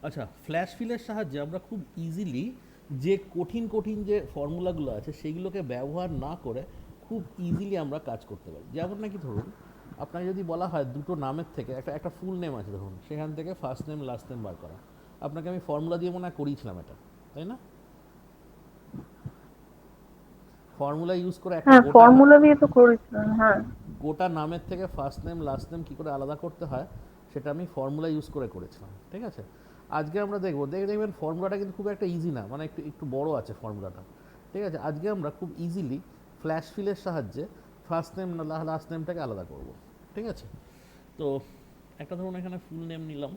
আচ্ছা, ফ্ল্যাশ ফিলের সাহায্যে আমরা খুব ইজিলি যে কঠিন কঠিন যে ফর্মুলাগুলো আছে সেইগুলোকে ব্যবহার না করে খুব ইজিলি আমরা কাজ করতে পারি। যেমন নাকি ধরুন আপনাকে যদি বলা হয় দুটো নামের থেকে একটা একটা ফুল নেম আছে ধরুন, সেখান থেকে ফার্স্ট নেম লাস্ট নেম বার করা, আপনাকে আমি ফর্মুলা দিয়ে মনে হয় করিয়েছিলাম এটা, তাই না? ফর্মুলা ইউজ করে একটা হ্যাঁ, গোটা ফর্মুলা দিয়ে তো করেছিলাম, হ্যাঁ। গোটা নামের থেকে ফার্স্ট নেম লাস্ট নেম কী করে আলাদা করতে হয় সেটা আমি ফর্মুলা ইউজ করে করেছিলাম, ঠিক আছে? আজকে আমরা দেখবো, দেখবেন ফর্মুলাটা কিন্তু খুব একটা ইজি না, মানে একটু একটু বড় আছে ফর্মুলাটা, ঠিক আছে? আজকে আমরা খুব ইজিলি ফ্ল্যাশ ফিলের সাহায্যে ফার্স্ট নেম লাস্ট নেমটাকে আলাদা করব, ঠিক আছে? তো একটা ধরুন এখানে ফুল নেম নিলাম,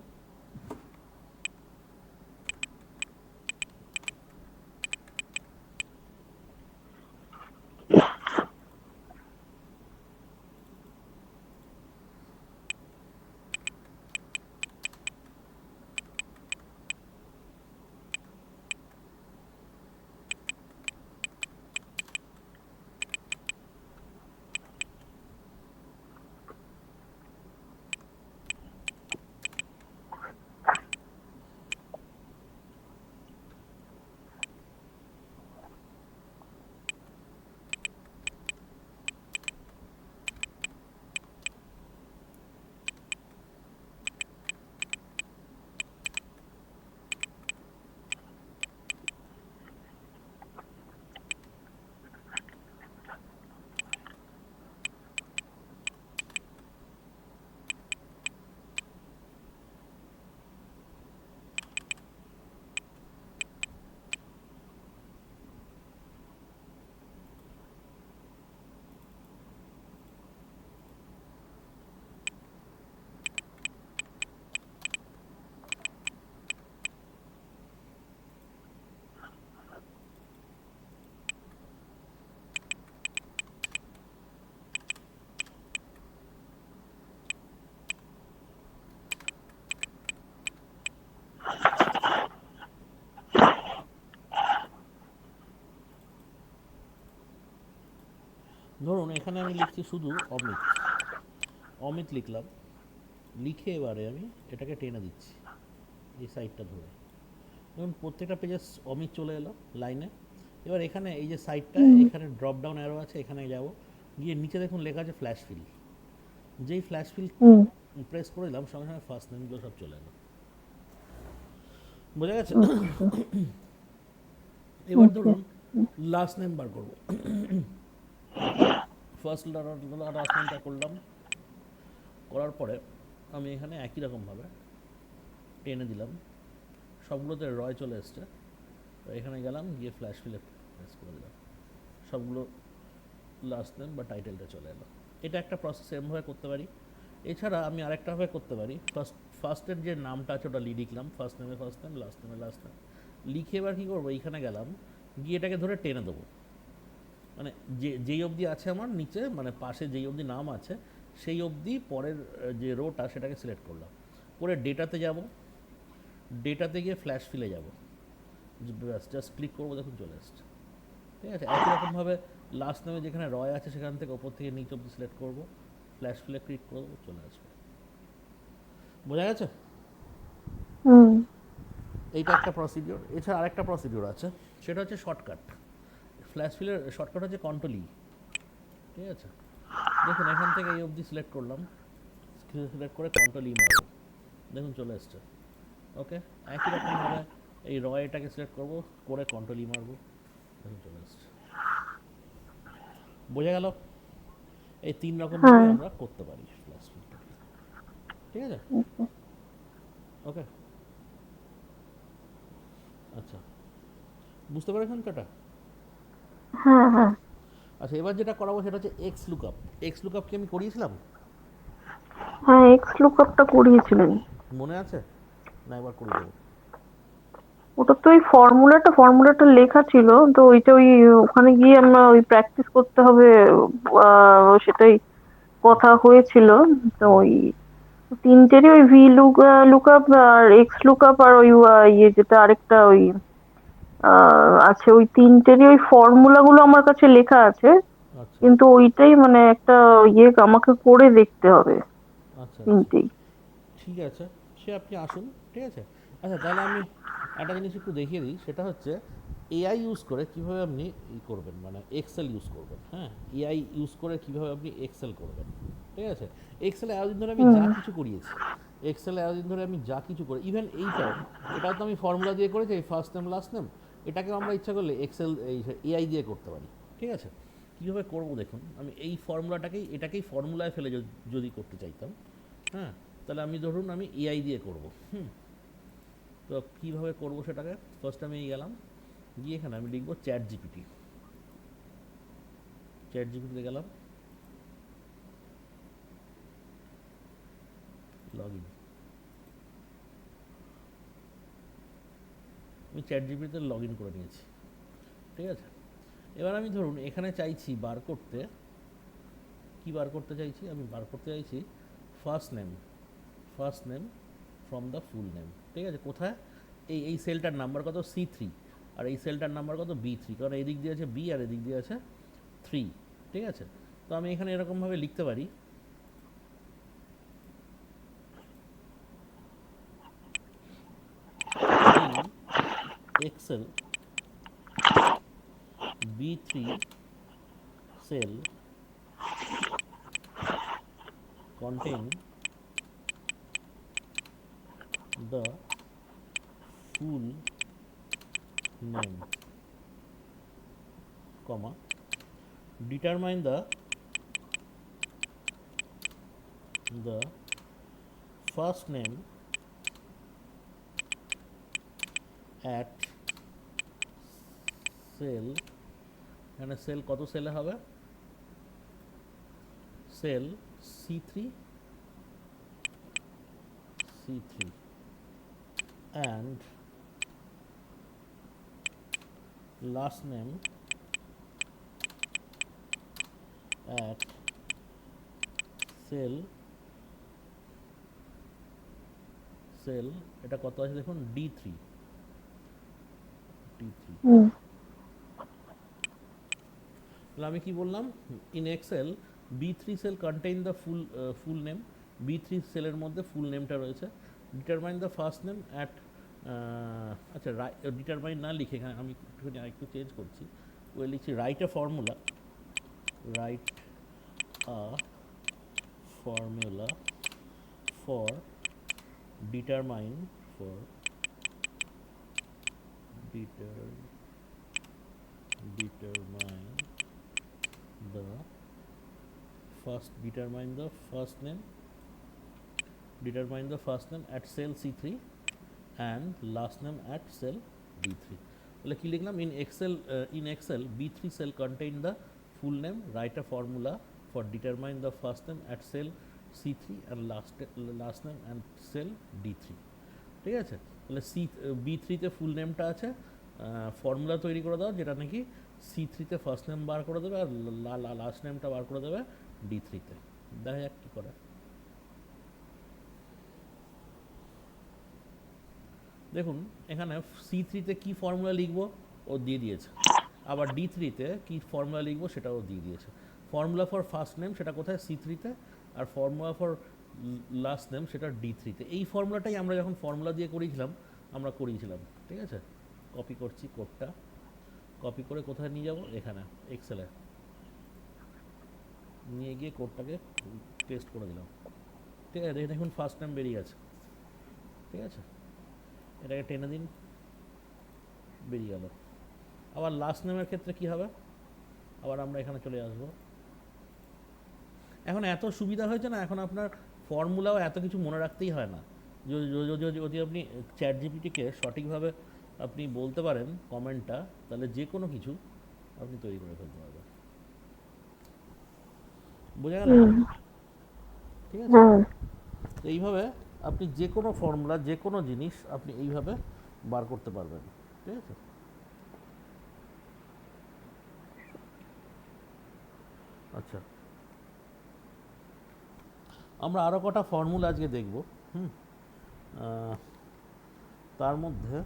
ধরুন এখানে আমি লিখছি শুধু অমিত, অমিত লিখলাম, লিখে এবারে আমি এটাকে টেনে দিচ্ছি এই সাইডটা ধরে, দেখুন প্রত্যেকটা পেজে অমিত চলে এলো লাইনে। এবার এখানে এই যে সাইডটা, হুম। এখানে ড্রপ ডাউন অ্যারো আছে, এখানে যাব, গিয়ে নিচে দেখুন লেখা আছে ফ্ল্যাশ ফিল, যেই ফ্ল্যাশ ফিল হুম। প্রেস করে দিলাম সঙ্গে সঙ্গে ফার্স্ট নেমগুলো সব চলে এলো, বোঝা গেছে? আচ্ছা। এবার আচ্ছা। ধরুন লাস্ট নেম বার করবো, ফার্স্ট লাস্ট নেমটা করলাম, করার পরে আমি এখানে একই রকমভাবে টেনে দিলাম, সবগুলোতে রয় চলে এসছে, তো এখানে গেলাম, গিয়ে ফ্ল্যাশ ফিলে প্রেস করে দিলাম, সবগুলো লাস্ট নেম বা টাইটেলটা চলে এলো। এটা একটা প্রসেস এমনভাবে করতে পারি। এছাড়া আমি আরেকটাভাবে করতে পারি, ফার্স্টের যে নামটা আছে ওটা লিখলাম, ফার্স্ট নেমে ফার্স্ট নেম, লাস্ট নেমে লাস্ট নেম, লিখে এবার কী করবো, এইখানে গেলাম, গিয়ে এটাকে ধরে টেনে দেবো, মানে যেই অবধি আছে আমার নিচে, মানে পাশে যেই অবধি নাম আছে সেই অবধি পরের যে রোটা সেটাকে সিলেক্ট করলাম, করে ডেটাতে যাব, ডেটাতে গিয়ে ফ্ল্যাশ ফিলে যাব, জাস্ট ক্লিক করবো, দেখুন চলে এসছে, ঠিক আছে? একই রকমভাবে লাস্ট নেমে যেখানে রয় আছে সেখান থেকে ওপর থেকে নিচ অব্দি সিলেক্ট করবো, ফ্ল্যাশ ফিলে ক্লিক করবো, চলে আসবে, বোঝা গেছে? হুম। এইটা একটা প্রসিডিওর। এছাড়া আরেকটা প্রসিডিওর আছে, সেটা হচ্ছে শর্টকাট। ফ্ল্যাশ ফিলের শর্টকাট হচ্ছে কন্ট্রোল ই, ঠিক আছে? দেখুন এখান থেকে এই অবধি সিলেক্ট করলাম, সিলেক্ট করে কন্ট্রোল ই মারবো, দেখুন চলে এসছে, ওকে? একই রকমভাবে এই রয়টাকে সিলেক্ট করবো, করে কন্ট্রোল ই মারবো, দেখুন চলে এসছে, বোঝা গেল? এই তিন রকমভাবে হ্যাঁ। আমরা করতে পারি ফ্ল্যাশ ফিলটাকে, ঠিক আছে? ওকে, আচ্ছা, বুঝতে পেরেছেন তো এটা? হ্যাঁ। হ্যাঁ। আচ্ছা, এবার যেটা করাবো সেটা হচ্ছে এক্স লুকআপ। এক্স লুকআপ কি আমি করিয়েছিলাম, হ্যাঁ, এক্স লুকআপটা করিয়েছিলেন। মনে আছে? না একবার করিয়ে দেবো? ওটা তো ওই ফর্মুলাটা লেখা ছিল। তো ওইটা ওই ওখানে গিয়ে আমরা ওই প্র্যাকটিস করতে হবে। সেটাই কথা আচ্ছা, হয়েছিল। তো হুম, ওই তিনটেরই ওই লুকআপ আর এক্স লুকআপ আর ওই যেটা আরেকটা ওই আছে, ওই তিনটেরই ওই ফর্মুলা গুলো আমার কাছে লেখা আছে। আচ্ছা, কিন্তু ওইটাই মানে একটা আমাকে করে দেখতে হবে আচ্ছা, আচ্ছা, তিনটেই। ঠিক আছে, সে আপনি আসুন, ঠিক আছে? আচ্ছা, তাহলে আমি একটা জিনিস একটু দেখিয়ে দিই, সেটা হচ্ছে এআই ইউজ করে কীভাবে আপনি করবেন, মানে এক্সেল ইউজ করবেন। হ্যাঁ, এআই ইউজ করে কীভাবে আপনি এক্সেল করবেন। ঠিক আছে, এক্সেলে এতদিন ধরে আমি যা হুম কিছু করিয়েছি, এক্সেলে এতদিন ধরে আমি যা কিছু করি, ইভেন এটাও তো আমি ফর্মুলা দিয়ে করেছি, এই ফার্স্ট নেম লাস্ট নেম, এটাকেও আমরা ইচ্ছা করলে এক্সেল এই এআই দিয়ে করতে পারি। ঠিক আছে, কীভাবে করবো দেখুন, আমি এই এটাকেই ফর্মুলায় ফেলে যদি করতে চাইতাম, হ্যাঁ, তাহলে আমি ধরুন আমি এআই দিয়ে করবো। তো কীভাবে করবো সেটাকে, ফার্স্ট আমি গেলাম, গিয়ে এখানে আমি লিখবো চ্যাট জিপিটিতে গেলাম, লগ ইন। আমি চ্যাট জিপিটিতে লগ ইন করে নিয়েছি। ঠিক আছে, এবার আমি ধরুন এখানে চাইছি বার করতে, কি বার করতে চাইছি, আমি বার করতে চাইছি first name from the full name. ঠিক আছে, কোথায়, এই সেলটার নাম্বার কত, C3, আর এই সেলটার নাম্বার কত, B3, কারণ এই দিক দিয়ে আছে বি আর এদিক দিয়ে আছে 3। ঠিক আছে, তো আমি এখানে এরকমভাবে লিখতে পারি, in Excel B3 cell contain the full name, comma, determine the first name at cell, এখানে সেল কত সেলে হবে, cell C3 and last name at cell এটা কত আছে দেখুন, D3। হুম তাহলে আমি কি বললাম, in Excel B3 cell contain the full name, B3 সেলের মধ্যে ফুল নেমটা রয়েছে, determine the first name at, আচ্ছা ডিটারমাইন না লিখে এখানে আমি একটুখানি আরেকটু চেঞ্জ করছি, ওই লিখছি write a formula for determine determine the first name at cell C3 and last name at cell D3। তাহলে কি লিখলাম, in excel B3 cell contain the full name, write a formula for determine the first name at cell C3 and last name and cell D3। ঠিক আছে, তাহলে B3-তে ফুল নেমটা আছে, formula তৈরি করে দাও যেটা নাকি C3-তে ফার্স্ট নেম বার করে দেবে আর লাস্ট নেমটা বার করে দেবে D3-তে। দেখা যাক কী করে। দেখুন এখানে C3-তে কী ফর্মুলা লিখবো ও দিয়ে দিয়েছে, আবার D3-তে কী ফর্মুলা লিখবো সেটাও দিয়ে দিয়েছে। ফর্মুলা ফর ফার্স্ট নেম সেটা কোথায়, C3-তে, আর ফর্মুলা ফর লাস্ট নেম সেটা D3-তে। এই ফর্মুলাটাই আমরা যখন ফর্মুলা দিয়ে করিয়েছিলাম। ঠিক আছে, কপি করছি কোডটা, কপি করে কোথায় নিয়ে যাব, এখানে এক্সেলে নিয়ে গিয়ে কোডটাকে পেস্ট করে দিলাম। ঠিক আছে, দেখুন ফার্স্ট নেম বেরিয়ে গেছে। ঠিক আছে, এটাকে টেনে দিন, বেরিয়ে গেল। আবার লাস্ট নেমের ক্ষেত্রে কি হবে, আবার আমরা এখানে চলে আসব। এখন এত সুবিধা হয়েছে না, এখন আপনার ফর্মুলাও এত কিছু মনে রাখতেই হয় না। যদি আপনি চ্যাট জিপিটিকে সঠিকভাবে আপনি বলতে পারেন কমেন্টটা, তাহলে যে কোনো কিছু আপনি তৈরি করে ফেলতে পারবেন। বোঝা গেল? হুম ঠিক আছে, হুম তো এইভাবে আপনি যে কোনো ফর্মুলা, যে কোনো জিনিস আপনি এইভাবে বার করতে পারবেন। ঠিক আছে, আচ্ছা আমরা আরও কটা ফর্মুলা আজকে দেখব। তার মধ্যে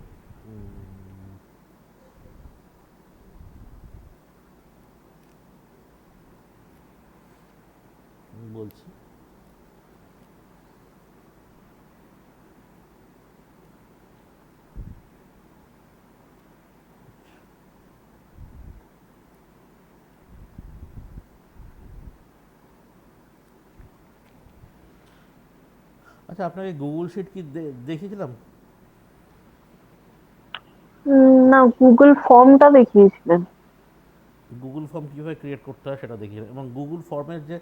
বলছি, আচ্ছা, আপনাকে গুগল শিট কি দেখিয়েছিলাম? না, গুগল ফর্মটা দেখিয়েছিলেন। গুগল ফর্ম কীভাবে ক্রিয়েট করতে হয় সেটা দেখিয়ে, এবং গুগল ফর্মের যে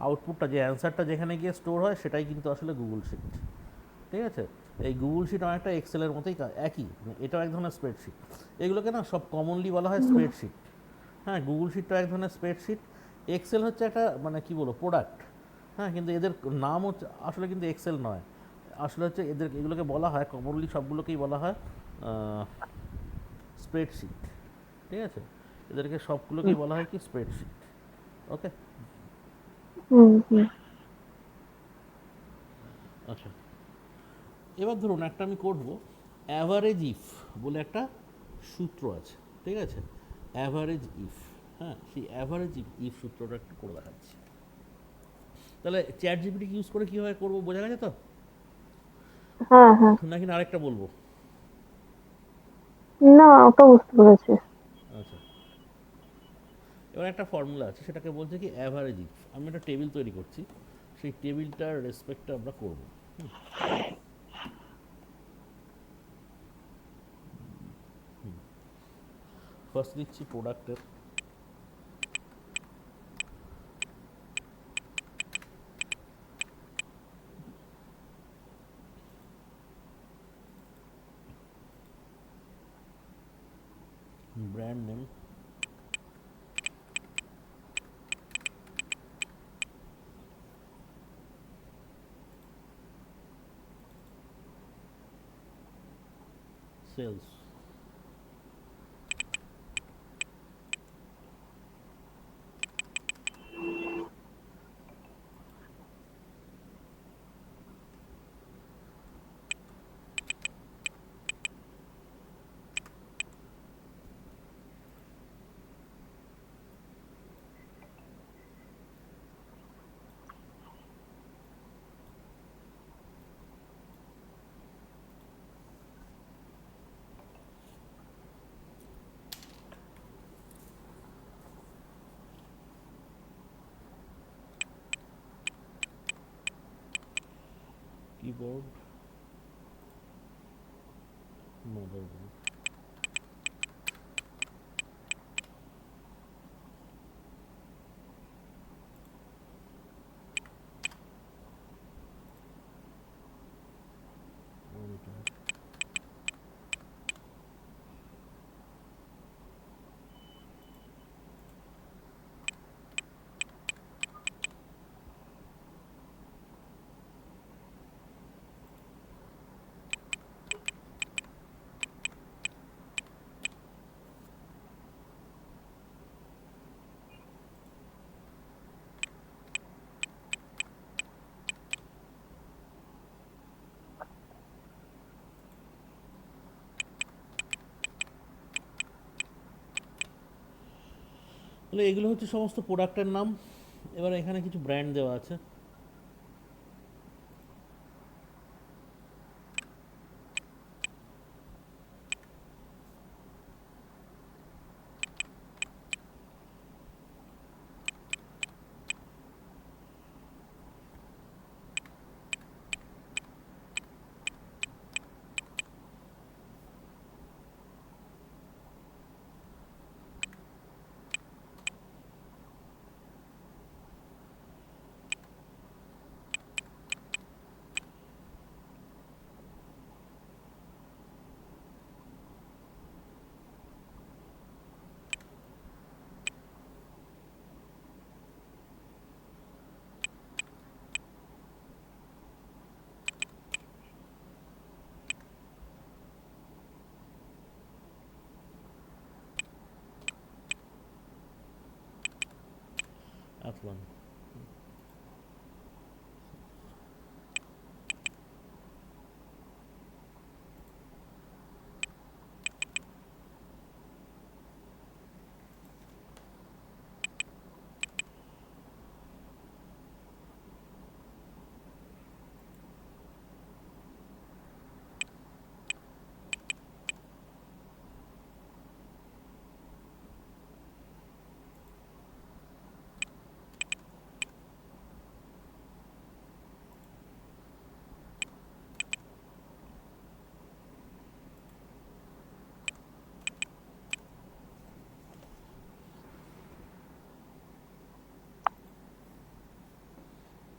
আউটপুটটা, যে অ্যান্সারটা যেখানে গিয়ে স্টোর হয় সেটাই কিন্তু আসলে গুগল শিট। ঠিক আছে? এই গুগল শিট অনেকটা এক্সেলের মতোই একই, মানে এটাও এক ধরনের স্প্রেডশিট। এগুলোকে না সব কমনলি বলা হয় স্প্রেডশিট। হ্যাঁ, গুগল শিটটাও এক ধরনের স্প্রেডশিট। এক্সেল হচ্ছে একটা মানে কি বলবো প্রোডাক্ট। হ্যাঁ, কিন্তু এদের নাম হচ্ছে আসলে কিন্তু এক্সেল নয়। আসলে হচ্ছে এগুলোকে বলা হয় কমনলি, সবগুলোকেই বলা হয় স্প্রেডশিট। ঠিক আছে? এদেরকে সবগুলোকেই বলা হয় কি স্প্রেডশিট। ওকে? হুম হুম। আচ্ছা, এবার ধরুন একটা আমি করব অ্যাভারেজ ইফ বলে একটা সূত্র আছে। ঠিক আছে? Average if. হ্যাঁ, সেই অ্যাভারেজ ইফ সূত্রটা একটু করে দেখাচ্ছি। তাহলে চ্যাট জিপিটি ইউজ করে কীভাবে করবো বোঝা গেছে তো? হ্যাঁ হ্যাঁ। নাকি না আরেকটা বলবো? না, ওটা বুঝতে পেরেছি। আচ্ছা, এবার একটা ফর্মুলা আছে, সেটাকে বলছে কি অ্যাভারেজ ইফ। আমি একটা টেবিল তৈরি করছি, সেই টেবিলটার রেসপেক্টটা আমরা করবো। ফার্স্ট দিচ্ছি প্রোডাক্টের brand name, sales. Keyboard, motherboard. তাহলে এগুলো হচ্ছে সমস্ত প্রোডাক্টের নাম। এবার এখানে কিছু ব্র্যান্ড দেওয়া আছে। আতলান।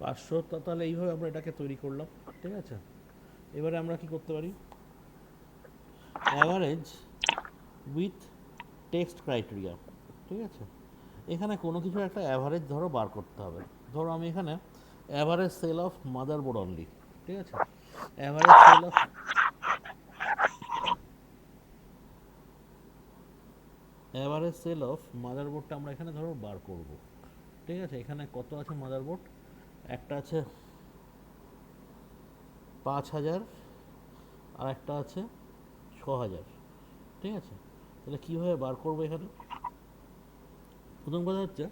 500, তাহলে এইভাবে আমরা এটাকে তৈরি করলাম। ঠিক আছে, এবারে আমরা কি করতে পারি, অ্যাভারেজ উইথ টেক্সট ক্রাইটেরিয়া। ঠিক আছে, এখানে কোনো কিছু একটা অ্যাভারেজ ধরো বার করতে হবে। ধরো আমি এখানে average sale of motherboard only. ঠিক আছে, অ্যাভারেজ সেল অফ মাদারবোর্ডটা আমরা এখানে ধরো বার করব। ঠিক আছে, এখানে কত আছে মাদারবোর্ড, একটা আছে 5000 আর একটা আছে 6000। ঠিক আছে, তাহলে কীভাবে বার করবো এখানে, প্রথম কথা হচ্ছে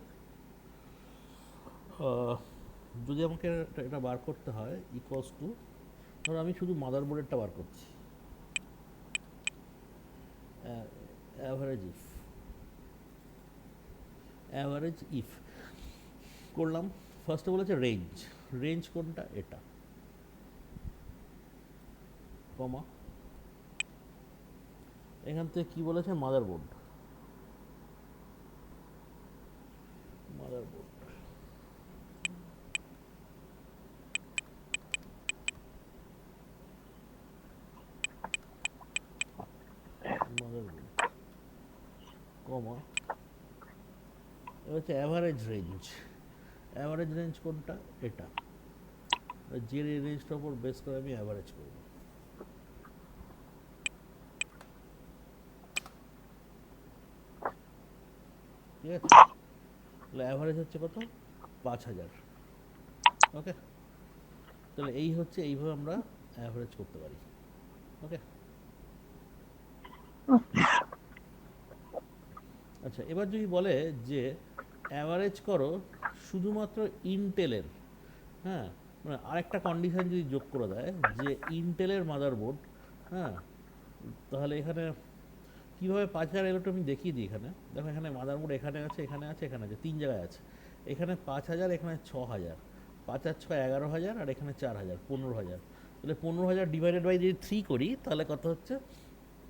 যদি আমাকে এটা বার করতে হয় ইকুয়ালস টু, ধরো আমি শুধু মাদারবোর্ডেরটা বার করছি, অ্যাভারেজ ইফ করলাম। ফার্স্টে বলেছে রেঞ্জ, রেঞ্জ কোনটা, এটা, কমা, এখান থেকে কি বলেছে, মাদারবোর্ড, মাদারবোর্ড মাদারবোর্ড কমা, হচ্ছে অ্যাভারেজ রেঞ্জ, অ্যাভারেজ রেঞ্জ কোনটা, এটা, যে রেঞ্জটার উপর বেস করে আমি অ্যাভারেজ করব। ঠিক আছে, তাহলে অ্যাভারেজ হচ্ছে কত, 5000। ওকে, তাহলে এই হচ্ছে, এইভাবে আমরা অ্যাভারেজ করতে পারি। ওকে, আচ্ছা, এবার যদি বলে যে অ্যাভারেজ করো শুধুমাত্র ইন্টেলের, হ্যাঁ, মানে আরেকটা কন্ডিশন যদি যোগ করে দেয় যে ইন্টেলের মাদারবোর্ড, হ্যাঁ, তাহলে এখানে কীভাবে 5000 এলো আমি দেখিয়ে দিই। এখানে দেখো, এখানে মাদারবোর্ড এখানে আছে, এখানে আছে, এখানে আছে, 3 জায়গায় আছে। এখানে 5000, এখানে 6000, 5 আর 6 11,000, আর এখানে 4000, 15,000। তাহলে 15,000 ডিভাইডেড বাই যদি 3 করি তাহলে কত হচ্ছে,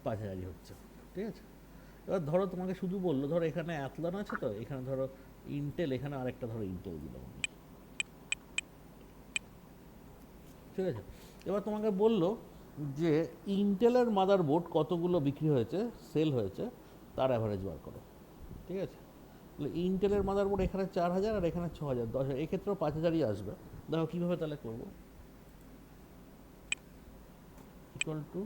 5000ই হচ্ছে। ঠিক আছে, এবার ধরো তোমাকে শুধু বললো, ধরো এখানে অ্যাথলন আছে, তো এখানে ধরো ইন্টেল, এখানে আরেকটা ধরো ইন্টেল দিলাম আমি। ঠিক আছে, এবার তোমাকে বললো যে ইন্টেলের মাদারবোর্ড কতগুলো বিক্রি হয়েছে, সেল হয়েছে, তার অ্যাভারেজ বার করো। ঠিক আছে, তাহলে ইন্টেলের মাদারবোর্ড এখানে 4000 আর এখানে 6000, 10,000, এক্ষেত্রেও 5000ই আসবে। দেখো কীভাবে তাহলে করবো, equal to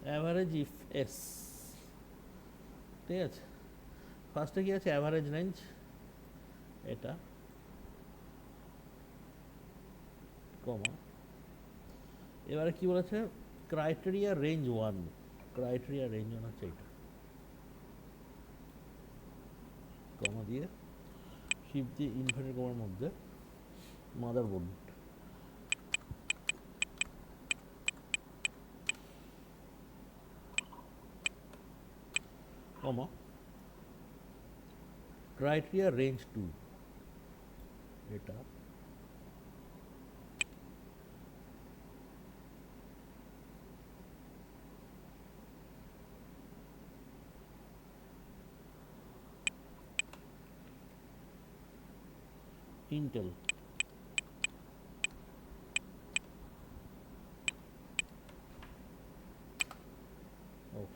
average if S. ঠিক আছে, ফার্স্টে কি আছে, অ্যাভারেজ রেঞ্জ, এটা, কমা, এবারে কি বলেছে, ক্রাইটেরিয়া রেঞ্জ 1, ক্রাইটেরিয়া রেঞ্জ 1 হচ্ছে এটা, কমা দিয়ে শিফট দিয়ে ইনভার্টেড কমার মধ্যে মাদারবোর্ড, কমা, ক্রাইটেরিয়া রেঞ্জ 2, এটা, ইন্টেল, ওফ,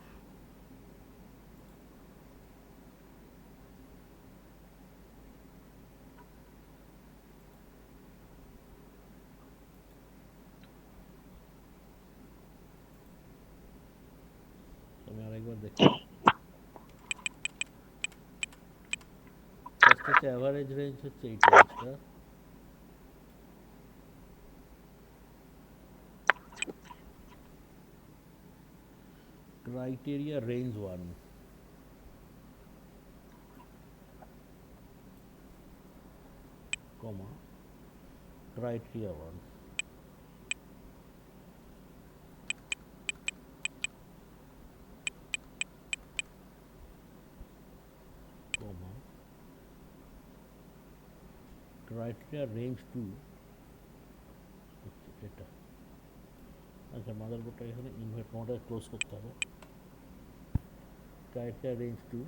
আমি আরেকবার দেখি। ফার্স্ট হচ্ছে অ্যাভারেজ রেঞ্জ হচ্ছে এই রেঞ্জটা, ক্রাইটেরিয়া রেঞ্জ 1, কমা, ক্রাইটেরিয়া 1, কমা, ক্রাইটেরিয়া রেঞ্জ 2 হচ্ছে এটা। আচ্ছা, মাদারবোর্ডটা এখানে ইনভার্ট কমাটা ক্লোজ করতে হবে, ক্রাইটেরিয়া রেঞ্জ 2,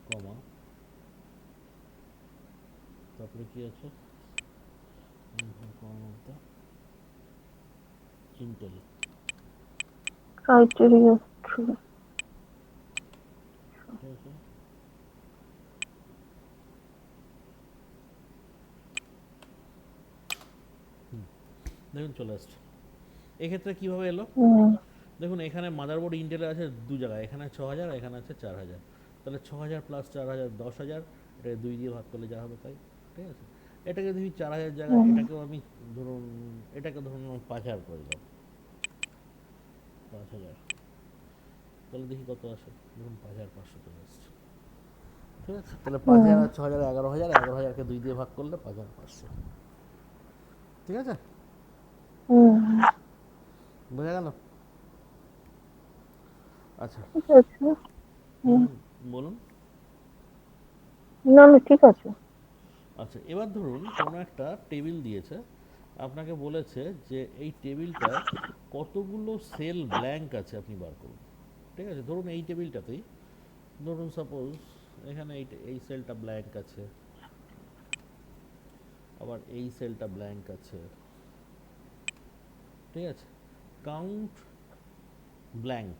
কমা, তারপরে কি আছে, ইন্টেল। ক্রাইটেরিয়া ঠিক আছে, দেখুন চলে আসছে। এক্ষেত্রে কীভাবে এলো দেখুন, এখানে মাদারবোর্ড ইন্টেলের আছে দু জায়গায়, এখানে 6000, এখানে আছে 4000। তাহলে 6000 প্লাস 4000 10,000, এটাকে 2 দিয়ে ভাগ করলে যা হবে তাই। ঠিক আছে, এটাকে যদি 4000 জায়গায় এটাকেও আমি ধরুন, এটাকে ধরুন 5000 করে দিলাম, 5000, তাহলে দেখি কত আসে। দেখুন 5500 চলে আসছে। ঠিক আছে, তাহলে 5000 আর 6000 11,000, 11,000কে 2 দিয়ে ভাগ করলে 5500। ঠিক আছে, বোঝা গেল? আচ্ছা, ঠিক আছে। বলুন। না না, ঠিক আছে। আচ্ছা, এবার ধরুন কোনো একটা টেবিল দিয়েছে, আপনাকে বলেছে যে এই টেবিলটায় কতগুলো সেল ব্ল্যাঙ্ক আছে আপনি বার করুন। ঠিক আছে, ধরুন এই টেবিলটাতেই, ধরুন সাপোজ এখানে এই সেলটা ব্ল্যাঙ্ক আছে, আবার এই সেলটা ব্ল্যাঙ্ক আছে। ঠিক আছে, কাউন্ট ব্ল্যাঙ্ক।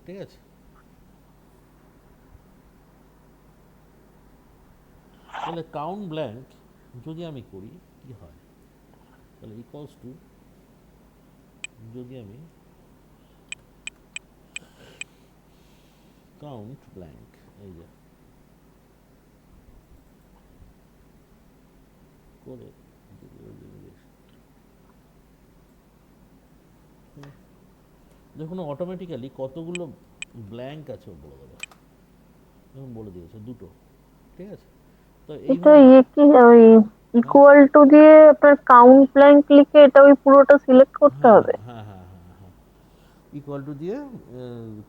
ঠিক আছে, তাহলে কাউন্ট ব্ল্যাঙ্ক যদি আমি করি কি হয়, তাহলে ইকুয়ালস টু, যদি আমি কাউন্ট ব্ল্যাঙ্ক, এই যে করে দেখুন অটোমেটিক্যালি কতগুলো ব্ল্যাঙ্ক আছে ও বলে দেবে। দেখুন বলে দিয়েছে দুটো। ঠিক আছে, তো এটা এইভাবে কি ওই হ্যাঁ ইকুয়াল টু দিয়ে আপনার কাউন্ট ব্ল্যাঙ্ক লিখে এটা ওই পুরোটা সিলেক্ট করতে হ্যাঁ হবে? হ্যাঁ হ্যাঁ হ্যাঁ হ্যাঁ, ইকুয়াল টু দিয়ে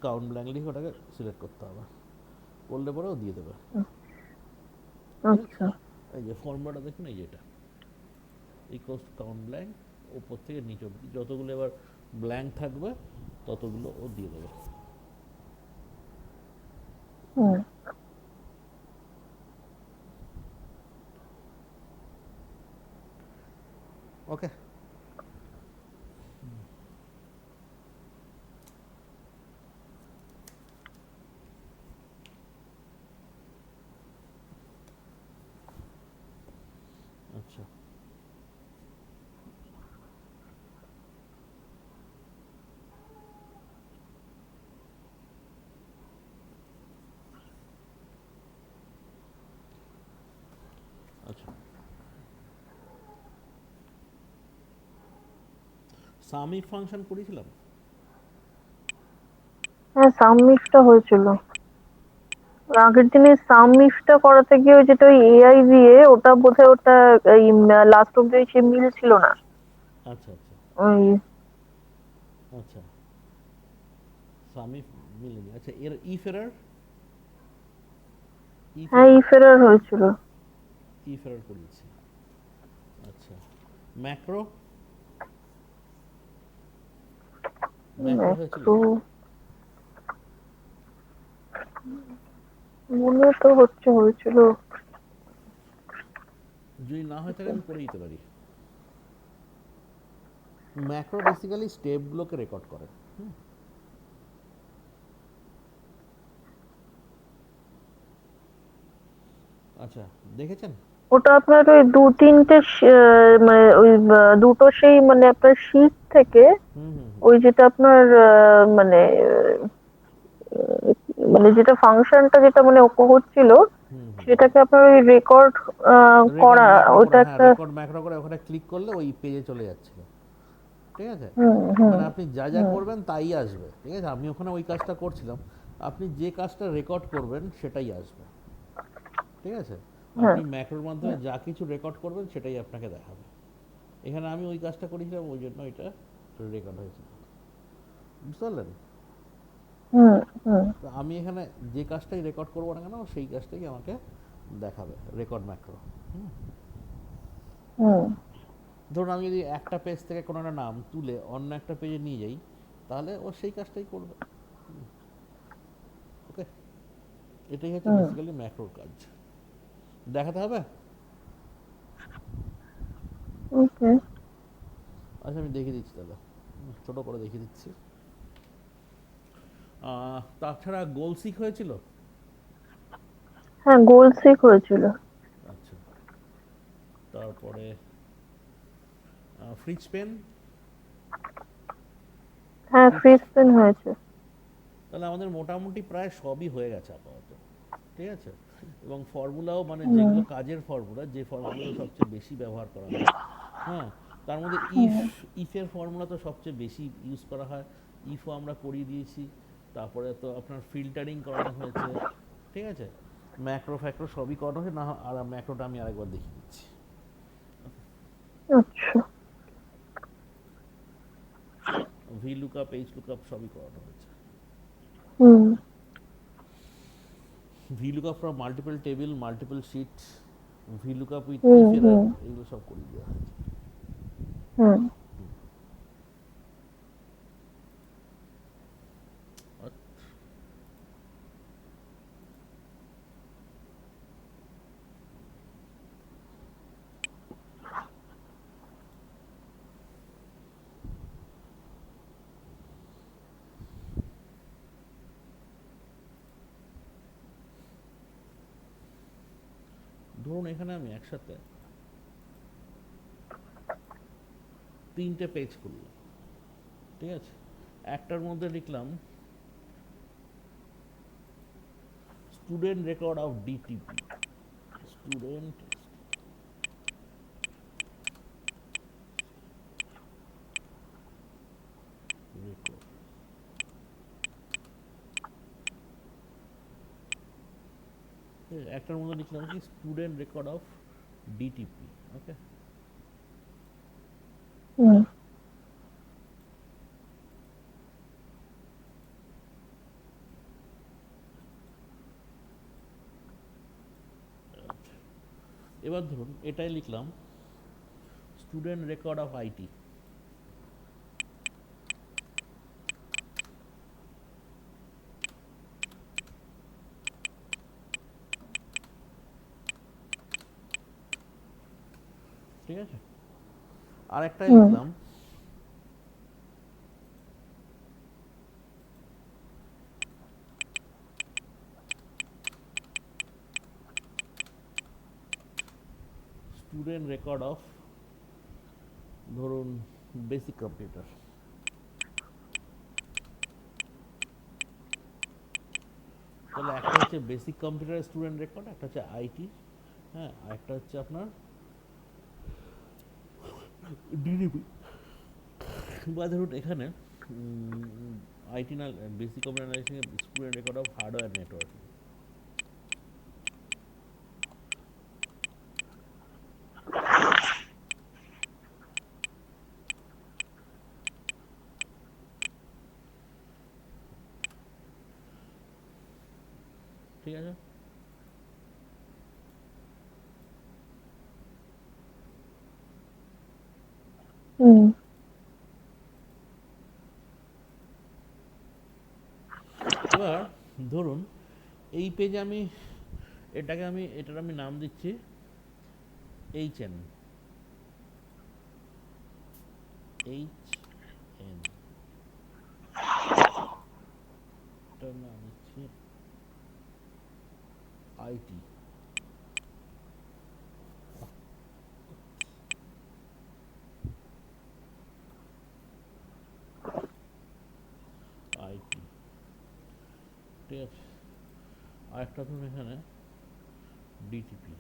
কাউন্ট ব্ল্যাঙ্ক লিখে ওটাকে সিলেক্ট করতে হবে, করলে পরে ও দিয়ে দেবে। ঠিক আছে, আচ্ছা। এই যে ফর্মুলাটা দেখুন, এই যে এটা ইকুয়ালস টু কাউন্ট ব্ল্যাঙ্ক, ওপর থেকে নিচে অবধি যতগুলো এবার ব্ল্যাঙ্ক থাকবে ততগুলো ও দিয়ে দেবে। হুম। ওকে, আচ্ছা আচ্ছা, সামি ফাংশন করেছিলাম। হ্যাঁ, সাম মিক্সটা হয়েছিল আগের দিনে। সাম মিক্সটা করাতে গিয়ে ওই যেটা ওই এআই দিয়ে ওটা বোধহয় ওটা এই লাস্ট অব্দি সে মিল ছিল না। আচ্ছা আচ্ছা ওই আচ্ছা, সামি মিলেনি। আচ্ছা, এর ইফ এরর, ইফ হ্যাঁ, এরর, ইফ এরর হয়েছিল। ইফ এরর করিয়েছি। আচ্ছা, ম্যাক্রো, ম্যাক্রো হয়েছিল। ম্যাক্রো মনে তো হয়েছিল। যদি না হয়ে থাকে আমি করে দিতে পারি। ম্যাক্রো বেসিক্যালি স্টেপগুলোকে রেকর্ড করে। আচ্ছা, দেখেছেন? ওটা আপনার ওই দু তিনটে মানে ওই দুটো সেই মানে আপনার শীট থেকে হুম হুম হুম ওই যেটা আপনার মানে মানে যেটা ফাংশনটা যেটা মানে হচ্ছিল হুম হুম সেটাকে আপনার ওই রেকর্ড রেকর্ড করা ম্যাক্রো করে, ওটা হ্যাঁ একটা। রেকর্ড ম্যাক্রো করে ওখানে ক্লিক করলে ওই পেজে চলে যাচ্ছিল। ঠিক আছে, হুম হুম মানে আপনি যা যা হুম করবেন তাই আসবে। ঠিক আছে, আমি ওখানে ওই কাজটা করছিলাম, আপনি যে কাজটা রেকর্ড করবেন সেটাই আসবে। ঠিক আছে, হ্যাঁ আপনি ম্যাক্রোর মাধ্যমে যা কিছু রেকর্ড করবেন সেটাই আপনাকে দেখাবে। এখানে আমি ওই কাজটা করেছিলাম, ওই জন্য এটা রেকর্ড হয়েছিল। বুঝতে পারলেন? হুম হুম তো আমি এখানে যে কাজটাই রেকর্ড করবো না কেন সেই কাজটাই আমাকে দেখাবে রেকর্ড ম্যাক্রো। হুম ধরুন আমি যদি একটা পেজ থেকে কোনো একটা নাম তুলে অন্য একটা পেজে নিয়ে যাই, তাহলে ও সেই কাজটাই করবে। ওকে, এটাই হচ্ছে হুম। বেসিক্যালি ম্যাক্রোর কাজ। দেখাতে হবে? হুম। আচ্ছা আমি দেখিয়ে দিচ্ছি দাদা, ছোট করে দেখিয়ে দিচ্ছি। তাছাড়া গোল সিক হয়েছিল। হ্যাঁ, গোল সেক হয়েছিল। আচ্ছা, তারপরে ফ্রিজ পেন। হ্যাঁ, ফ্রিজ, ফ্রিজ পেন হয়েছে। তাহলে আমাদের মোটামুটি প্রায় সবই হয়ে গেছে আপাতত, ঠিক আছে। এবং ফর্মুলাও মানে হুম। যেগুলো কাজের ফর্মুলা, যে ফর্মুলাগুলো সবচেয়ে বেশি ব্যবহার করা হয়, হ্যাঁ, তার মধ্যে ইফের ফর্মুলা তো সবচেয়ে বেশি ইউজ করা হয়। ইফও আমরা করিয়ে দিয়েছি। তারপরে তো আপনার ফিল্টারিং করানো হয়েছে, ঠিক আছে। ম্যাক্রো ফ্যাক্রো সবই করানো হয়েছে না, আর ম্যাক্রোটা আমি আরেকবার দেখিয়ে দিচ্ছি। আচ্ছা। ভি লুকআপ, এইচ লুকআপ সবই করানো হয়েছে। Hmm. V lookup from multiple table, multiple sheet, V lookup with hmm. If hmm. Error, এগুলো সব করিয়ে দেওয়া হয়েছে। হুম। আর ধরুন এখানে আমি একসাথে 3টে পেজ করলাম, ঠিক আছে। একটার মধ্যে লিখলাম student record of DTP, student record, একটার মধ্যে লিখলাম কি স্টুডেন্ট রেকর্ড অফ ডিটিপি, ওকে। হুম। এবার ধরুন এটাই লিখলাম স্টুডেন্ট রেকর্ড অফ আইটি, ঠিক আছে। আর একটাই হুম। লিখলাম স্টুডেন্ট রেকর্ড অফ, ধরুন বেসিক কম্পিউটার। তাহলে একটা হচ্ছে বেসিক কম্পিউটার স্টুডেন্ট রেকর্ড, একটা হচ্ছে আইটি, হ্যাঁ, আর একটা হচ্ছে আপনার ডিডিপি। বা ধরুন এখানে আইটি না, basic computer student record of hardware networking, ঠিক আছে। হুম। এবার ধরুন এই পেজে আমি এটার আমি নাম দিচ্ছি এইচ এন, এইচ এন, এটার নাম দিচ্ছি আইটি, আইটি, ঠিক আছে। আর একটা ধরুন এখানে ডিটিপি,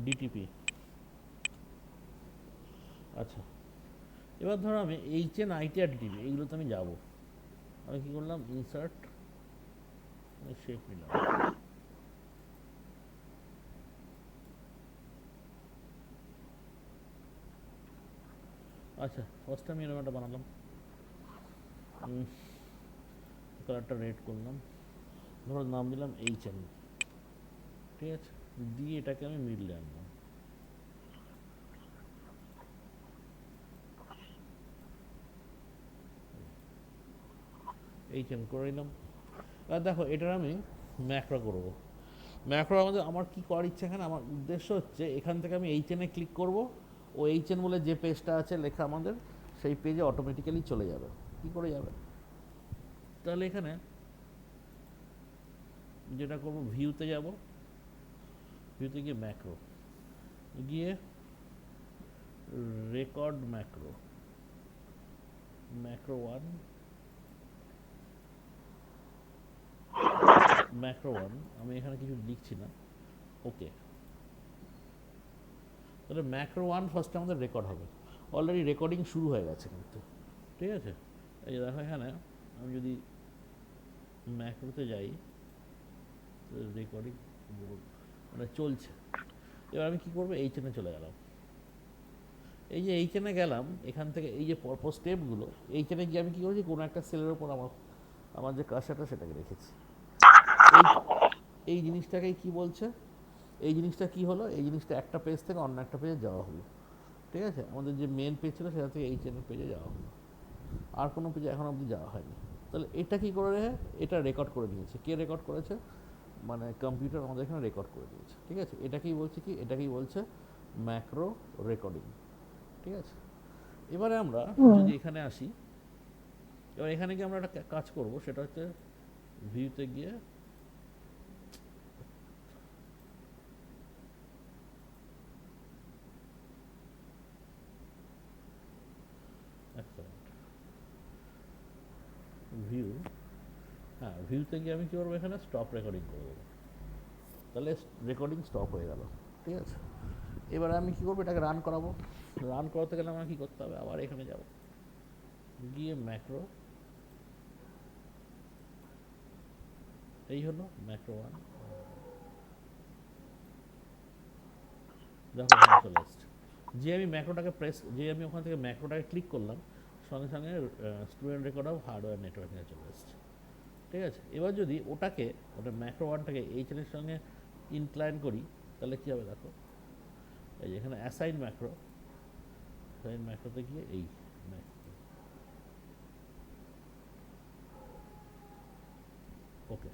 ডিটিপি। আচ্ছা, এবার ধরো আমি এইচ এন আইটি আর ডিটিপি এইগুলোতে আমি যাব। আমি কি করলাম, ইনসার্ট, শেপ নিলাম। আচ্ছা, ফার্স্ট আমি এরকম একটা বানালাম, কালারটা রেড করলাম, ধরো নাম দিলাম এইচ এন, ঠিক আছে। দিয়ে এটাকে আমি মিডলে আনলাম, এইচএন করে নিলাম। এবার দেখো এটার আমি ম্যাক্রো করব। ম্যাক্রো আমার কি করার ইচ্ছা, এখানে আমার উদ্দেশ্য হচ্ছে এখান থেকে আমি এইচএনে ক্লিক করব, ও এইচএন বলে যে পেজটা আছে লেখা আমাদের, সেই পেজে অটোমেটিক্যালি চলে যাবে। কি করে যাবে? তাহলে এখানে যেটা করব, ভিউতে যাব, ভিউতে গিয়ে ম্যাক্রো, গিয়ে record macro, macro one, macro one, আমি এখানে কিছু লিখছি না, ওকে। তাহলে ম্যাক্রো ওয়ান ফার্স্টে আমাদের রেকর্ড হবে, অলরেডি রেকর্ডিং শুরু হয়ে গেছে কিন্তু, ঠিক আছে। এই যে দেখো এখানে আমি যদি ম্যাক্রোতে যাই, রেকর্ডিং মানে চলছে। এবার আমি কি করবো, এইচএনে চলে গেলাম। এই যে এইচএনে গেলাম, এখান থেকে এই যে পরপর স্টেপগুলো, এইচএনে গিয়ে আমি কী করছি, কোনো একটা সেলের ওপর আমার যে কাজটা সেটাকে রেখেছি। এই এই জিনিসটাকে কি বলছে, এই জিনিসটা কি হলো, এই জিনিসটা একটা পেজ থেকে অন্য একটা পেজে যাওয়া হলো, ঠিক আছে। আমাদের যে মেন পেজ ছিল সেটা থেকে এইচএনের পেজে যাওয়া হলো, আর কোনো পেজে এখন অবধি যাওয়া hয়নি। তাহলে এটা কি করে রেখে, এটা রেকর্ড করে নিয়েছে। কে রেকর্ড করেছে? মানে কম্পিউটার আমাদের এখানে রেকর্ড করে দিয়েছে, ঠিক আছে। এটাকেই বলছে কি, এটাকেই বলছে ম্যাক্রো রেকর্ডিং, ঠিক আছে। এবারে আমরা হুম। যদি এখানে আসি, এবার এখানে গিয়ে আমরা একটা কাজ করব, সেটা হচ্ছে ভিউতে গিয়ে ভিউ, হ্যাঁ ভিউতে গিয়ে আমি কী করবো, এখানে স্টপ রেকর্ডিং করে দেবো। তাহলে রেকর্ডিং স্টপ হয়ে গেল, ঠিক আছে। এবারে আমি কী করবো, এটাকে রান করাবো। রান করাতে গেলে আমার কী করতে হবে, আবার এখানে যাব, গিয়ে ম্যাক্রো, এই হলো ম্যাক্রো ওয়ান, দেখো এখানে চলে এসছে। যে আমি ম্যাক্রোটাকে যে আমি ওখান থেকে ম্যাক্রোটাকে ক্লিক করলাম, সঙ্গে সঙ্গে স্টুডেন্ট রেকর্ড অফ হার্ডওয়্যার নেটওয়ার্কিংয়ে চলে এসছে, ঠিক আছে। এবার যদি ওটা ম্যাক্রো ওয়ানটাকে এই চ্যানেলের সঙ্গে ইনক্লাইন করি, তাহলে কী হবে দেখো, এই যে এখানে অ্যাসাইন ম্যাক্রোতে গিয়ে এই ওকে,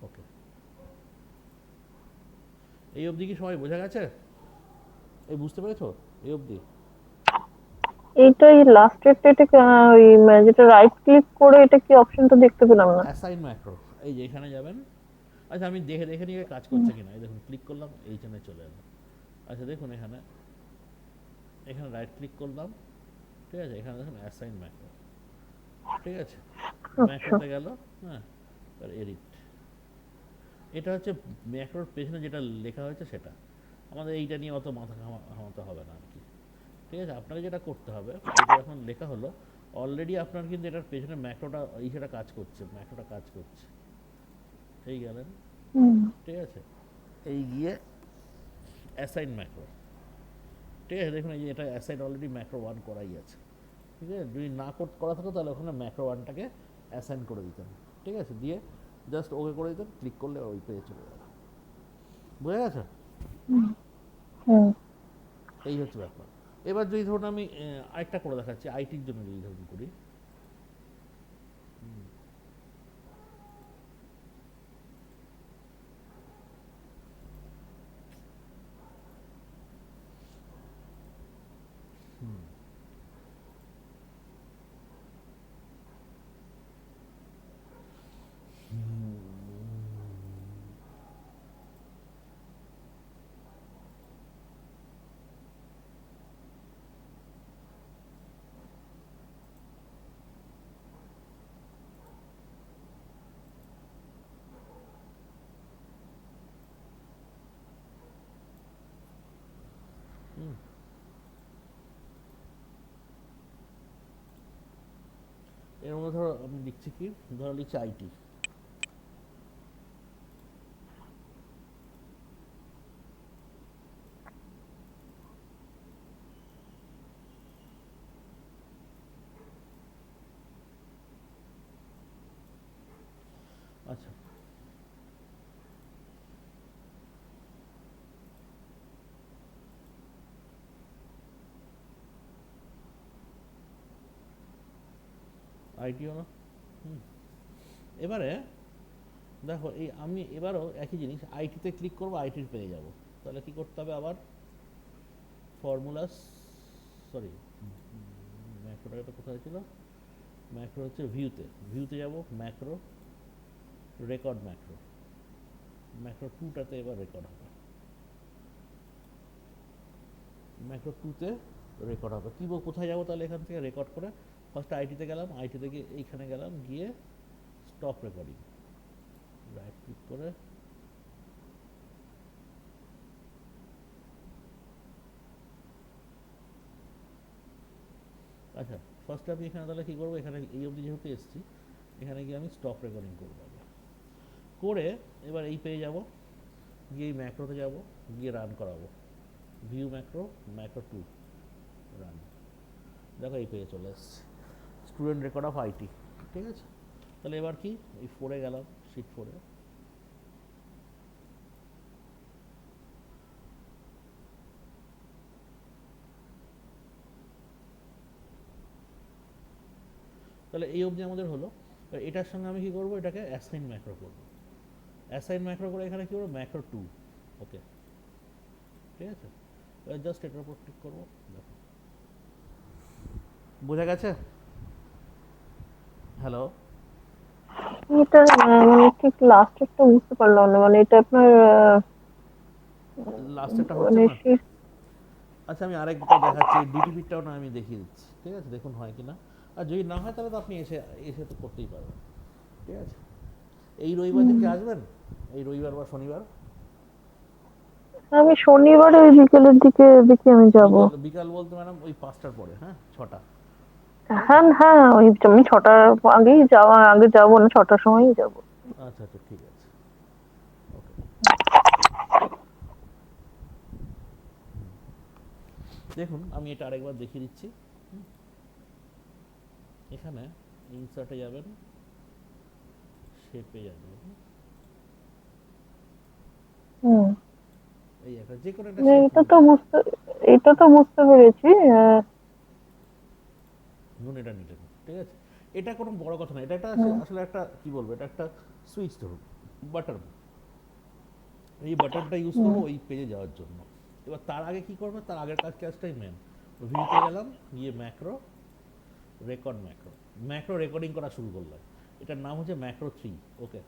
ওকে। এই অবধি কি সবাই বোঝা গেছে? এই বুঝতে পেরেছো এই অবধি? এইটা এই লাস্টেরটা, এটা ওই যেটা রাইট ক্লিক করে এটা কি অপশনটা দেখতে পেলাম না। অ্যাসাইন ম্যাক্রো, এই যে এখানে যাবেন। আচ্ছা আমি দেখে দেখে নিয়ে কাজ করছে কিনা, এই দেখুন ক্লিক করলাম, এই চ্যানেলে চলে এলো। আচ্ছা দেখুন এখানে, এখানে রাইট ক্লিক করলাম, ঠিক আছে। এখানে দেখুন অ্যাসাইন ম্যাক্রো, ঠিক আছে। আচ্ছা। ম্যাক্রোতে গেল, হ্যাঁ, আর এডিট, এটা হচ্ছে ম্যাক্রোর পেছনে যেটা লেখা হয়েছে সেটা। আমাদের এইটা নিয়ে অত মাথা ঘামাতে হবে না আর কি, ঠিক আছে। আপনাকে যেটা করতে হবে, এটা যখন লেখা হলো, অলরেডি আপনার কিন্তু এটার পেছনে ম্যাক্রোটা সেটা কাজ করছে, ম্যাক্রোটা কাজ করছে। এই গেলেন, হুম। ঠিক আছে। এই গিয়ে অ্যাসাইন ম্যাক্রো, ঠিক আছে। দেখুন এই যে এটা অ্যাসাইন অলরেডি ম্যাক্রো ওয়ান করাই আছে, ঠিক আছে। যদি না করা থাকতো তাহলে ওখানে ম্যাক্রো ওয়ানটাকে অ্যাসাইন করে দিতেন, ঠিক আছে। দিয়ে জাস্ট ওকে করে দিতেন, ক্লিক করলে ওই পেজে চলে যাবে। বুঝে গেছে? হুম। এই হচ্ছে ব্যাপার। এবার যদি ধরুন আমি আরেকটা করে দেখাচ্ছি, আইটির জন্য যদি ধরুন করি, এর মধ্যে ধরো আমি লিখছি কি, ধরো লিখছি আইটি, আচ্ছা। আইটিও না। এবারে দেখো এই আমি এবারও একই জিনিস আইটিতে ক্লিক করবো, আইটির পেয়ে যাব। তাহলে কি করতে হবে আবার ফর্মুলাস, সরি ম্যাক্রোটা এটা কোথায় ছিল, ম্যাক্রো হচ্ছে ভিউতে, ভিউতে যাব ম্যাক্রো, রেকর্ড ম্যাক্রো, ম্যাক্রো টুটাতে এবার রেকর্ড হবে, ম্যাক্রো টুতে রেকর্ড হবে। কী কোথায় যাবো তাহলে এখান থেকে রেকর্ড করে ফার্স্ট আইটিতে গেলাম, আইটিতে গিয়ে এইখানে গেলাম, গিয়ে স্টপ রেকর্ডিং, রাইট ক্লিক করে আচ্ছা ফার্স্টে আমি এখানে তাহলে কী করবো, এখানে এই অবধি যেহেতু এসেছি এখানে গিয়ে আমি স্টপ রেকর্ডিং করবো আগে, করে এবার এই পেয়ে যাব, গিয়ে এই ম্যাক্রোতে যাব, গিয়ে রান করাবো, view macro, macro two, run. দেখো এই পেয়ে চলে এসছে স্টুডেন্ট রেকর্ড অফ আইটি। ঠিক আছে, তাহলে এবার কি এই ফোরে গেলাম, শিট ফোরে, তাহলে এই অবধি আমাদের হলো। এটার সঙ্গে আমি কি করব, এটাকে অ্যাসাইন ম্যাক্রো করব, অ্যাসাইন ম্যাক্রো করে এখানে কি করবো ম্যাক্রো টু, ওকে ঠিক আছে। এবার জাস্ট এটার উপর ক্লিক করবো, দেখো বোঝা গেছে। হ্যালো, এটা মানে ঠিক লাস্টেরটা বুঝতে পারলাম না, মানে এটা আপনার লাস্টেরটা হচ্ছে মানে না। আচ্ছা আমি আরেকটা দেখাচ্ছি, ডিটিপিটাও না আমি দেখিয়ে দিচ্ছি, ঠিক আছে, দেখুন হয় কি না। আর যদি না হয় তাহলে তো আপনি এসে এসে তো করতেই পারবেন। ঠিক আছে, এই রবিবার দিনকে আসবেন, এই রবিবার বা শনিবার। আমি শনিবারে ওই বিকেলের দিকে দেখি আমি যাব। বিকাল বিকাল বলতে ম্যাডাম ওই 5টার পরে, হ্যাঁ 6টা। হ্যাঁ হ্যাঁ, ওই আমি 6টার আগেই যাওয়া, আগে যাবো না, 6টার সময়ই যাবো। আচ্ছা আচ্ছা ঠিক আছে, ওকে। দেখুন আমি এটা আরেকবার দেখিয়ে দিচ্ছি। এখানে ইনসার্টে যাবেন, শেপে যাবেন, হুম, এই একটা যে কোনো একটা মানে শেপ এটা তো বুঝতে, এটা তো বুঝতে পেরেছি। ধরুন এটা নিলেন, ঠিক আছে, এটা কোনো বড় কথা না, এটা একটা হুম, আসলে একটা কি বলবো, এটা একটা সুইচ ধরুন, বাটন, এই বাটনটা ইউজ হুম, করবো ওই পেজে যাওয়ার জন্য। এবার তার আগে কি করবে, তার আগের কাজটাই মেন, ভিউতে গেলাম, গিয়ে ম্যাক্রো, রেকর্ড ম্যাক্রো, ম্যাক্রো রেকর্ডিং করা শুরু করলাম, এটার নাম হচ্ছে ম্যাক্রো থ্রি, ওকে।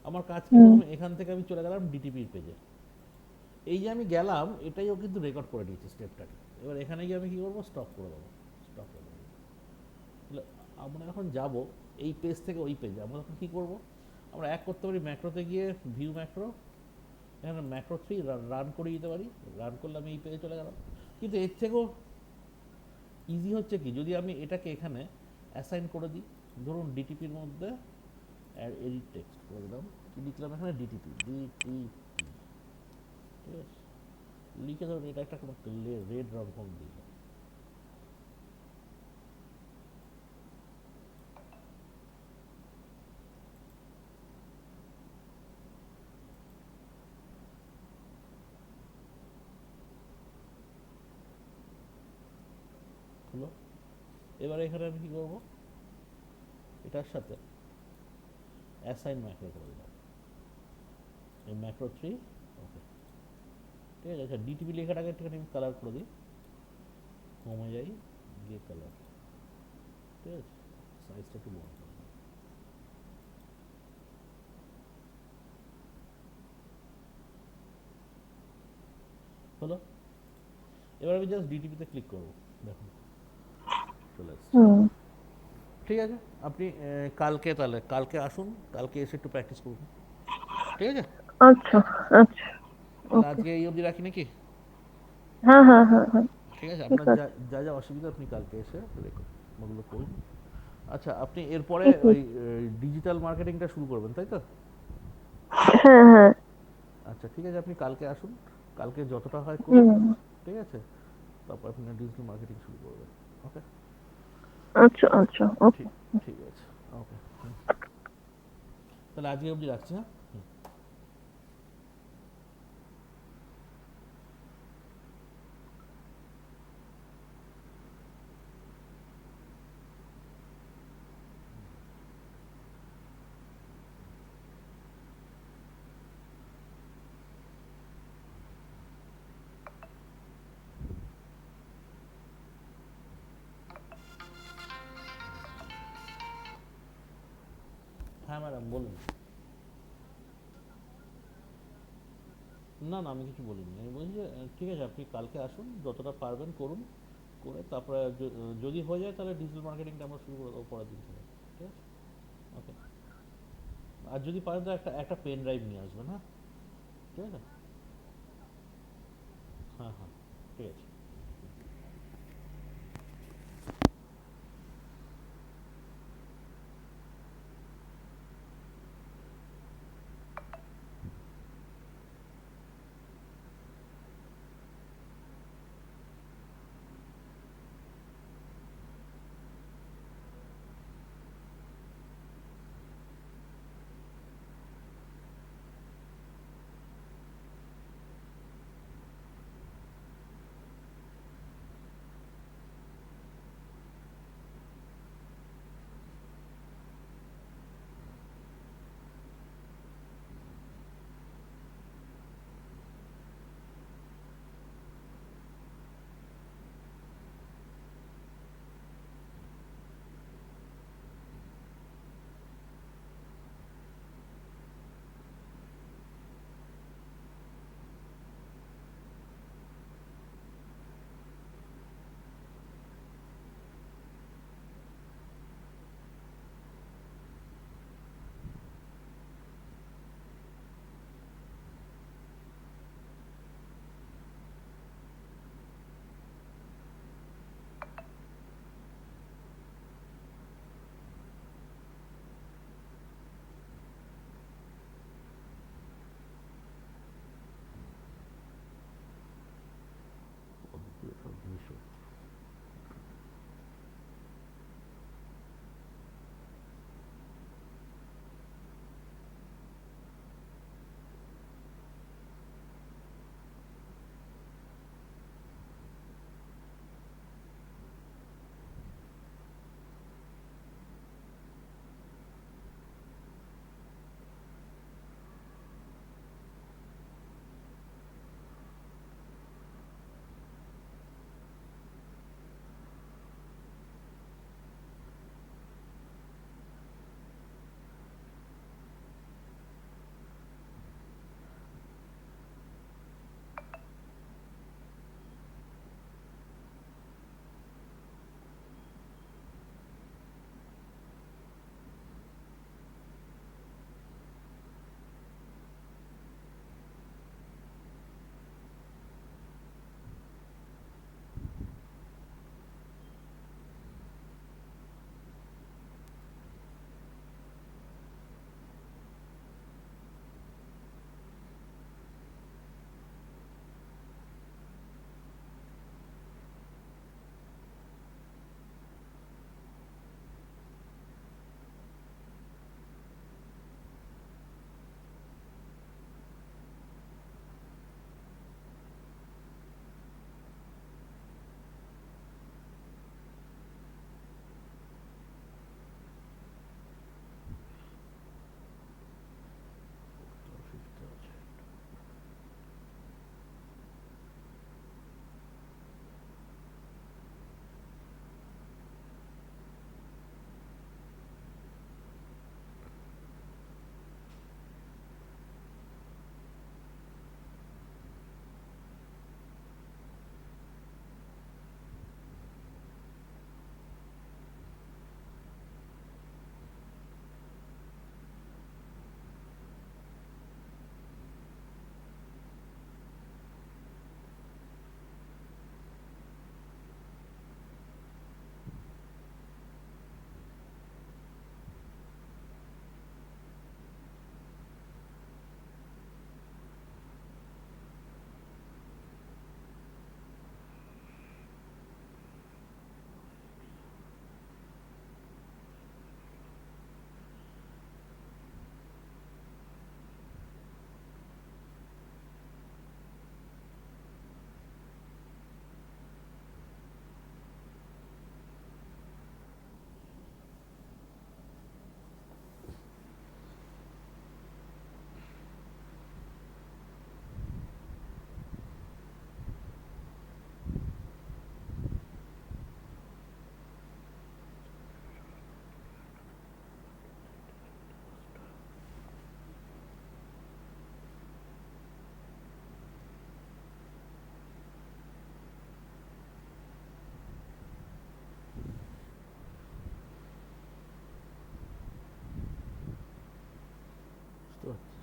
আমার কাজ কি, হুম, প্রথমে এখান থেকে আমি চলে গেলাম ডিটিপির পেজে, এই যে আমি গেলাম এটাইও কিন্তু রেকর্ড করে নিয়েছি স্টেপটাকে। এবার এখানে গিয়ে আমি কী করবো, স্টপ করে দেবো, স্টপ করে দেবো। তাহলে আমরা এখন যাব এই পেজ থেকে ওই পেজে, আমরা এখন কী করবো, আমরা এক করতে পারি ম্যাক্রোতে গিয়ে ভিউ ম্যাক্রো, এখানে ম্যাক্রো থ্রি রান করে দিতে পারি, রান করলে আমি এই পেজে চলে গেলাম। কিন্তু এর থেকেও ইজি হচ্ছে কি, যদি আমি এটাকে এখানে অ্যাসাইন করে দিই, ধরুন ডিটিপির মধ্যে এডিট টেক্সট করে দিলাম, কি লিখলাম এখানে ডিটিপি, ডিটিপি, ঠিক আছে, লিখে ধরুন এটা একটা কোনো রেড রং ফং দিলাম, হলো। এবার এখানে আমি কী করবো, এটার সাথে অ্যাসাইন ম্যাক্রো করে দিলাম, এই ম্যাক্রো থ্রি, ওকে ঠিক আছে। আচ্ছা ডিটিপি লেখাটাকে একটুখানি আমি কালার করে দিই, হোমে যাই, গিয়ে কালার, ঠিক আছে, সাইজটা একটু বড় করে দিই। হলো। এবার আমি জাস্ট ডিটিপিতে ক্লিক করবো, দেখুন চলে এসছে। হুম। ঠিক আছে, আপনি কালকে তাহলে কালকে আসুন, কালকে এসে একটু প্র্যাকটিস করুন, ঠিক আছে। আচ্ছা, আচ্ছা, তাহলে ওকে। আজকে এই অবধি রাখি নাকি। হ্যাঁ হ্যাঁ হ্যাঁ হ্যাঁ, ঠিক আছে, ঠিক আপনার যা আছে। যা যা অসুবিধা আপনি কালকে এসে ওগুলো করুন। আচ্ছা আপনি এরপরে ঠিক ওই আছে। ডিজিটাল মার্কেটিংটা শুরু করবেন তাই তো। হ্যাঁ হ্যাঁ। আচ্ছা ঠিক আছে, আপনি কালকে আসুন, কালকে যতটা হয় করুন, হুম। ঠিক আছে, তারপর আপনি ডিজিটাল মার্কেটিং শুরু করবেন, ওকে। আচ্ছা আচ্ছা, ওকে। ঠিক ঠিক আছে, ওকে, তাহলে আজকে অবধি রাখছি, হ্যাঁ। হ্যাঁ ম্যাডাম বলুন। না না, আমি কিছু বলিনি, আমি বলছি যে ঠিক আছে আপনি কালকে আসুন, যতটা পারবেন করুন, করে তারপরে যদি হয়ে যায় তাহলে ডিজিটাল মার্কেটিংটা আমরা শুরু করে দেবো পরের দিন থেকে। ঠিক আছে, ওকে। আর যদি পারেন তো একটা একটা পেন ড্রাইভ নিয়ে আসবেন, হ্যাঁ। ঠিক আছে, হ্যাঁ হ্যাঁ, ঠিক আছে। বুঝতে পারছি